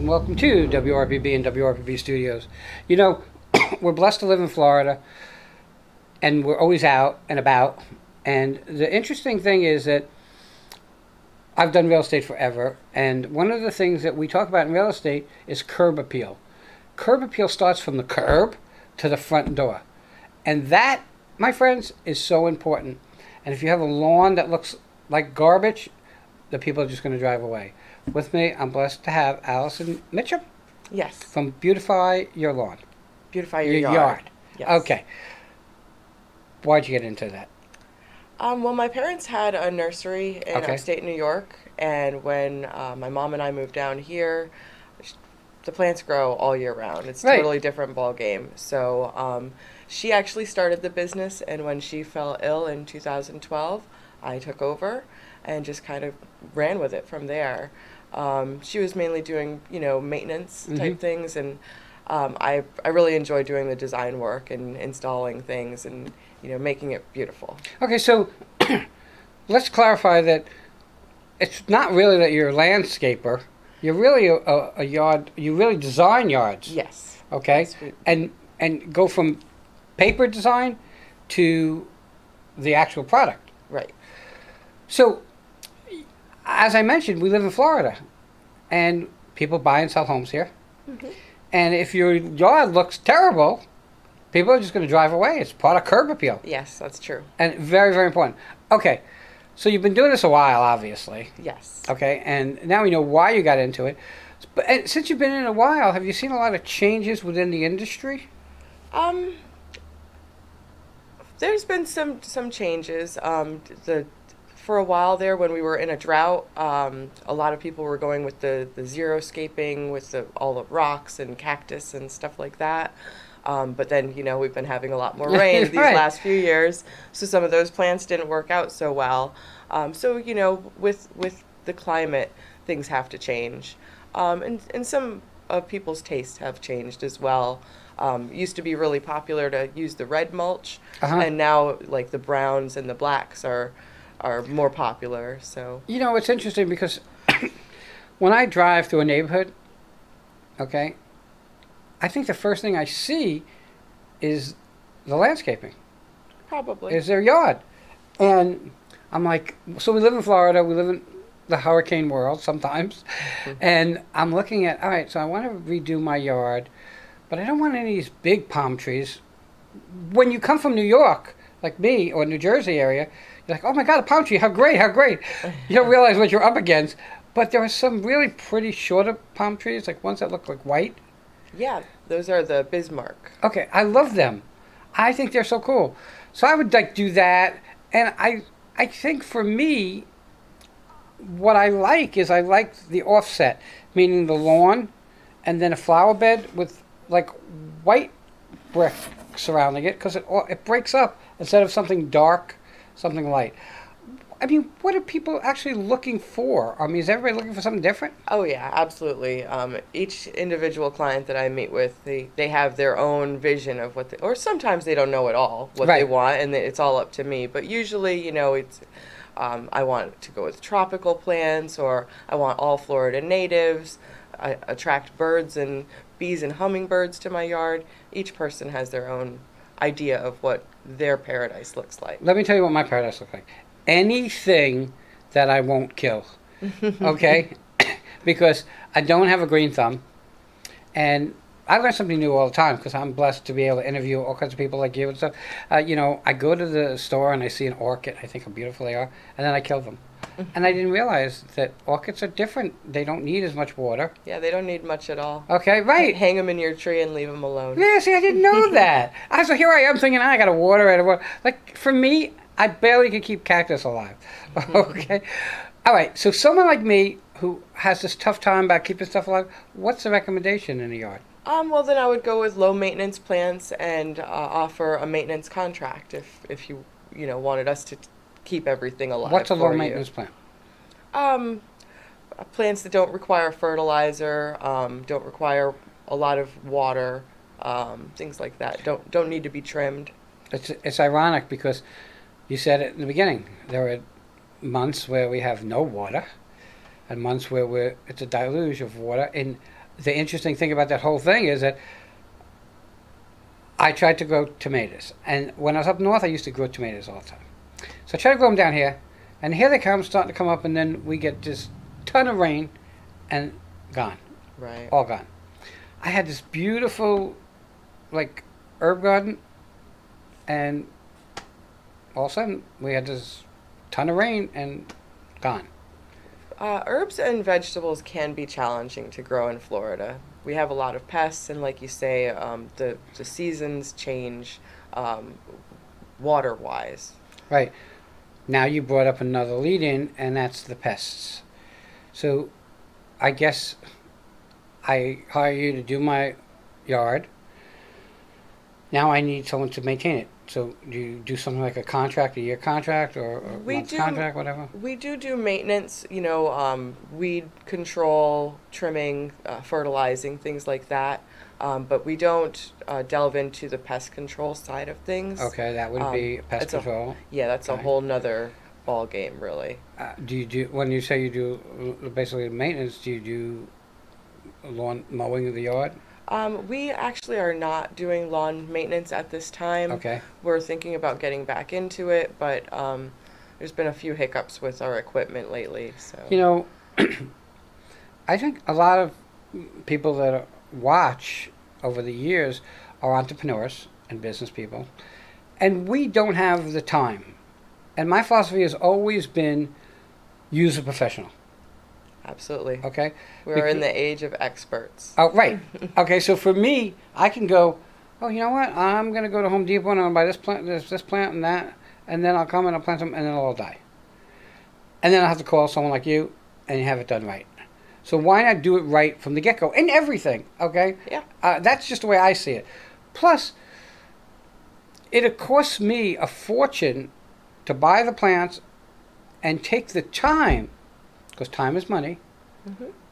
welcome to WRPB and WRPB Studios. You know, we're blessed to live in Florida, and we're always out and about. And the interesting thing is that I've done real estate forever, and one of the things that we talk about in real estate is curb appeal. Curb appeal starts from the curb to the front door. And that, my friends, is so important. And if you have a lawn that looks like garbage, the people are just going to drive away. With me, I'm blessed to have Allison Mitchum. Yes. From Beautify Your Lawn. Beautify Your Yard. Yes. Okay. Why'd you get into that? Well, my parents had a nursery in upstate New York, and when my mom and I moved down here, the plants grow all year round. It's a totally different ball game. So she actually started the business, and when she fell ill in 2012, I took over and just kind of ran with it from there. She was mainly doing, maintenance type things, and I really enjoy doing the design work and installing things and, making it beautiful. Okay, so let's clarify that it's not really that you're a landscaper. You're really a yard, you really design yards. Yes. Okay? Yes, and go from paper design to the actual product. Right. So, as I mentioned, we live in Florida, and people buy and sell homes here. Mm-hmm. And if your yard looks terrible, people are just going to drive away. It's part of curb appeal. Yes, that's true. And very, very important. Okay, so you've been doing this a while, obviously. Yes. Okay, and now we know why you got into it. But since you've been in a while, have you seen a lot of changes within the industry? There's been some changes. For a while there, when we were in a drought, a lot of people were going with the xeriscaping, with all the rocks and cactus and stuff like that. But then, we've been having a lot more rain these last few years, so some of those plants didn't work out so well. So, with the climate, things have to change. And some of people's tastes have changed as well. Used to be really popular to use the red mulch, and now, like, the browns and the blacks are more popular. So it's interesting because when I drive through a neighborhood, okay, I think the first thing I see is the landscaping. Probably. Is their yard. And I'm like, so we live in Florida, we live in the hurricane world sometimes, and I'm looking at, all right, so I want to redo my yard, but I don't want any of these big palm trees. When you come from New York, like me, or New Jersey area, you're like, oh my God, a palm tree, how great, how great. You don't realize what you're up against. But there are some really pretty shorter palm trees, like ones that look like white. Yeah, those are the Bismarck. Okay, I love them. I think they're so cool. So I would like do that. And I think for me, what I like is I like the offset, meaning the lawn and then a flower bed with like white brick surrounding it, because it breaks up instead of something dark, something light. I mean, what are people actually looking for? I mean, is everybody looking for something different? Oh, yeah, absolutely. Each individual client that I meet with, they have their own vision of what or sometimes they don't know at all what they want, and it's all up to me. But usually, it's I want to go with tropical plants, or I want all Florida natives. I attract birds and bees and hummingbirds to my yard. Each person has their own idea of what their paradise looks like. Let me tell you what my paradise looks like. Anything that I won't kill, okay? Because I don't have a green thumb, and I learn something new all the time because I'm blessed to be able to interview all kinds of people like you and stuff. I go to the store and I see an orchid, I think how beautiful they are, and then I kill them. And I didn't realize that orchids are different. They don't need as much water. Yeah, they don't need much at all. Okay, right. Hang them in your tree and leave them alone. Yeah, see, I didn't know that. So here I am thinking, I got to water it. Like, for me, I barely can keep cactus alive. Okay? All right, so someone like me who has this tough time about keeping stuff alive, what's the recommendation in the yard? Well, then I would go with low maintenance plants and offer a maintenance contract if you wanted us to keep everything alive. What's a low maintenance plant? Plants that don't require fertilizer, don't require a lot of water, things like that. Don't need to be trimmed. It's ironic because you said it in the beginning. There are months where we have no water, and months where it's a deluge of water. And the interesting thing about that whole thing is that I tried to grow tomatoes. And when I was up north, I used to grow tomatoes all the time. So I tried to grow them down here. And here they come, starting to come up, and then we get this ton of rain and gone. Right. All gone. I had this beautiful, like, herb garden, and all of a sudden we had this ton of rain and gone. Herbs and vegetables can be challenging to grow in Florida. We have a lot of pests, and like you say, the seasons change water-wise. Right. Now you brought up another lead-in, and that's the pests. So I guess I hire you to do my yard. Now I need someone to maintain it. So do you do something like a year contract, or month's contract, whatever? We do maintenance, weed control, trimming, fertilizing, things like that. But we don't delve into the pest control side of things. Okay, that would be pest control. That's okay. A whole nother ball game, really. When you say you do basically maintenance, do you do lawn mowing of the yard? We actually are not doing lawn maintenance at this time. Okay. We're thinking about getting back into it, but there's been a few hiccups with our equipment lately. So I think a lot of people that watch over the years are entrepreneurs and business people, and we don't have the time. And my philosophy has always been use a professional. Absolutely. Okay? We're in the age of experts. Oh, right. Okay, so for me, I can go, oh, you know what? I'm going to go to Home Depot and I'm going to buy this plant, this plant and that, and then I'll come and I'll plant them and then it'll all die. And then I'll have to call someone like you and have it done right. So why not do it right from the get-go? In everything, okay? Yeah. That's just the way I see it. Plus, it costs me a fortune to buy the plants and take the time, because time is money,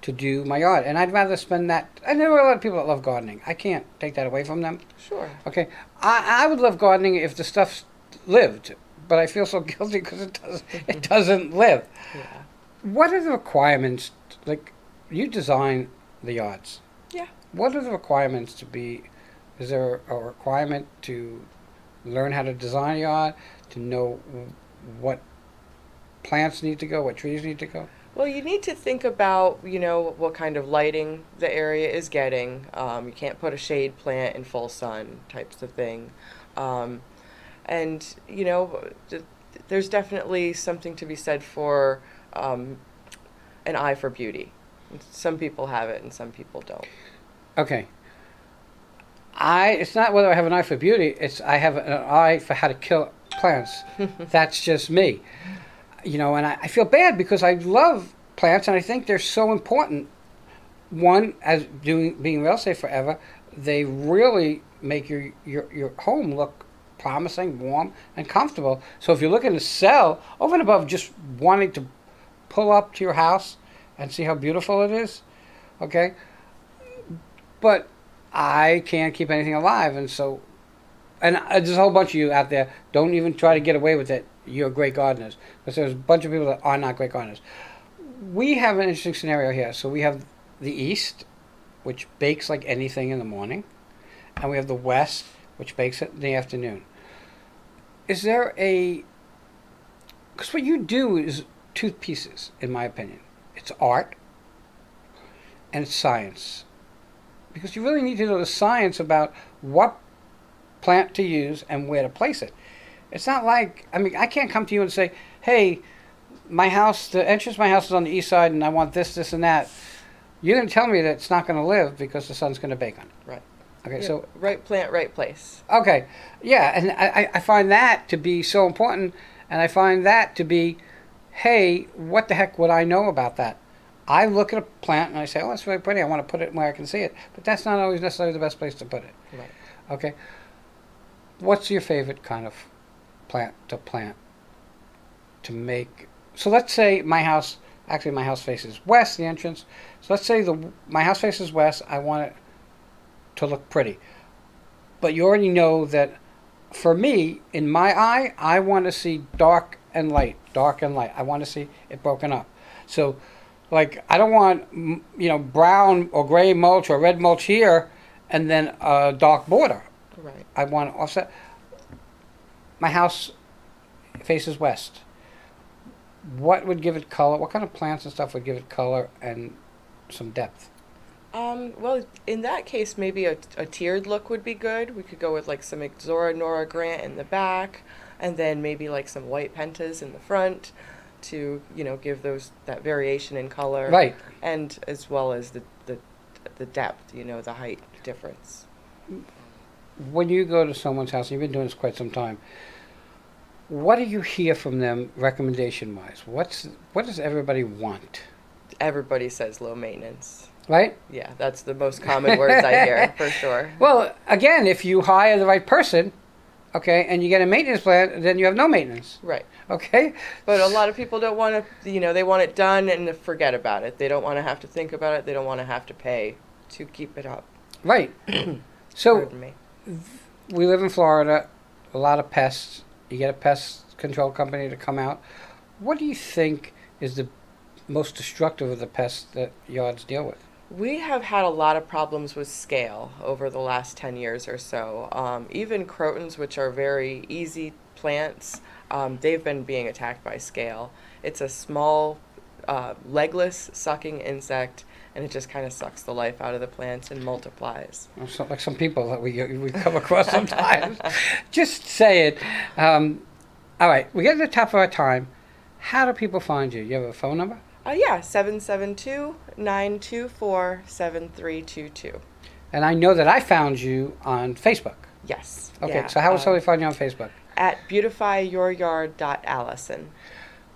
to do my yard. And I'd rather spend that. And there are a lot of people that love gardening. I can't take that away from them. Sure. Okay. I would love gardening if the stuff lived, but I feel so guilty because it doesn't live. Yeah. What are the requirements? Like, you design the yards. Yeah. What are the requirements to be? Is there a requirement to learn how to design a yard, to know what plants need to go, what trees need to go? Well, you need to think about, what kind of lighting the area is getting. You can't put a shade plant in full sun, types of thing. And, there's definitely something to be said for an eye for beauty. Some people have it and some people don't. Okay. It's not whether I have an eye for beauty, it's I have an eye for how to kill plants. That's just me. And I feel bad because I love plants and I think they're so important. One, as being real estate forever, they really make your home look promising, warm, and comfortable. So if you're looking to sell, over and above just wanting to pull up to your house and see how beautiful it is, okay? But I can't keep anything alive, and there's a whole bunch of you out there, don't even try to get away with it. You're great gardeners. Because there's a bunch of people that are not great gardeners. We have an interesting scenario here. So we have the east, which bakes like anything in the morning, and we have the west, which bakes it in the afternoon. Is there because what you do is two pieces, in my opinion. It's art and it's science. Because you really need to know the science about what plant to use and where to place it. It's not like, I can't come to you and say, hey, my house, the entrance to my house is on the east side and I want this, this, and that. You're going to tell me that it's not going to live because the sun's going to bake on it. Right. Okay, Yeah, so. Right plant, right place. Okay, yeah, and I find that to be so important, and I find that to be, hey, what the heck would I know about that? I look at a plant and I say, oh, that's really pretty, I want to put it where I can see it. But that's not always necessarily the best place to put it. Right. Okay. What's your favorite kind of plant to make? So let's say my house faces west, the entrance. So let's say my house faces west, I want it to look pretty. But you already know that for me, in my eye, I want to see dark and light. I want to see it broken up. So Like, I don't want, brown or gray mulch or red mulch here and then a dark border. Right. I want to offset. My house faces west. What would give it color? What kind of plants and stuff would give it color and some depth? Well, in that case, maybe a tiered look would be good. We could go with like some Ixora Nora Grant in the back, and then maybe like some white pentas in the front to, give that variation in color. Right. And as well as the depth, the height difference. When you go to someone's house, and you've been doing this quite some time, what do you hear from them recommendation-wise? What does everybody want? Everybody says low maintenance. Right? Yeah, that's the most common words I hear, for sure. Well, again, if you hire the right person, okay, and you get a maintenance plan, then you have no maintenance. Right. Okay? But a lot of people don't want to, they want it done and forget about it. They don't want to have to think about it. They don't want to have to pay to keep it up. Right. So, Pardon me. we live in Florida, a lot of pests. You get a pest control company to come out. What do you think is the most destructive of the pests that yards deal with? We have had a lot of problems with scale over the last 10 years or so. Even crotons, which are very easy plants, they've been being attacked by scale. It's a small, legless, sucking insect, and it just kind of sucks the life out of the plants and multiplies. Like some people that we come across sometimes. Just say it. All right, we get to the top of our time. How do people find you? You have a phone number? Yeah, 772-924-7322. And I know that I found you on Facebook. Yes. Okay, yeah, so how would somebody find you on Facebook? At beautifyyouryard.allison.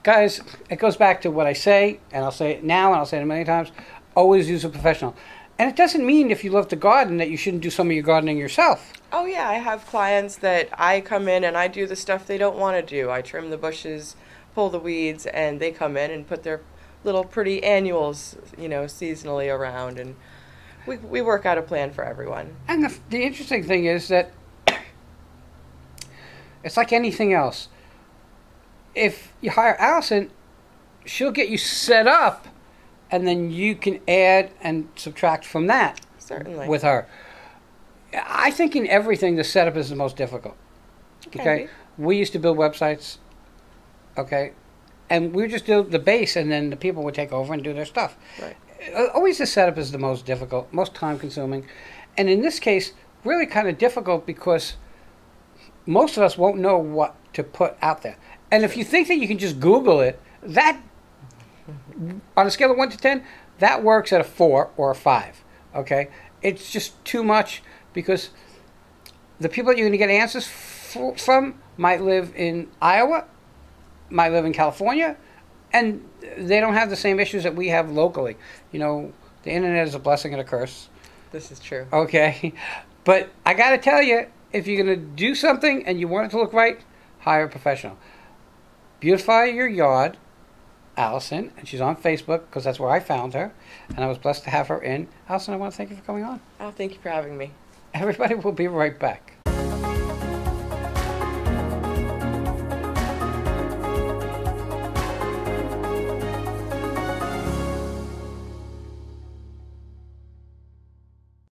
Guys, it goes back to what I say, and I'll say it now, and I'll say it a million times. Always use a professional. And it doesn't mean if you love to garden that you shouldn't do some of your gardening yourself. Oh, yeah, I have clients that I come in and I do the stuff they don't want to do. I trim the bushes, pull the weeds, and they come in and put their little pretty annuals, seasonally around, and we work out a plan for everyone. And the interesting thing is that it's like anything else. If you hire Allison, she'll get you set up, and then you can add and subtract from that. Certainly. With her. I think in everything, the setup is the most difficult. Okay? We used to build websites, okay? And we would just do the base, and then the people would take over and do their stuff. Right. Always the setup is the most difficult, most time-consuming. And in this case, really kind of difficult because most of us won't know what to put out there. And if you think that you can just Google it, that, on a scale of 1 to 10, that works at a 4 or a 5, okay? It's just too much because the people that you're going to get answers from might live in Iowa, might live in California, and they don't have the same issues that we have locally. The internet is a blessing and a curse. This is true. Okay? But I got to tell you, if you're going to do something and you want it to look right, hire a professional. Beautify Your Yard, Allison, and she's on Facebook because that's where I found her, and I was blessed to have her in. Allison, I want to thank you for coming on. Oh, thank you for having me. Everybody will be right back.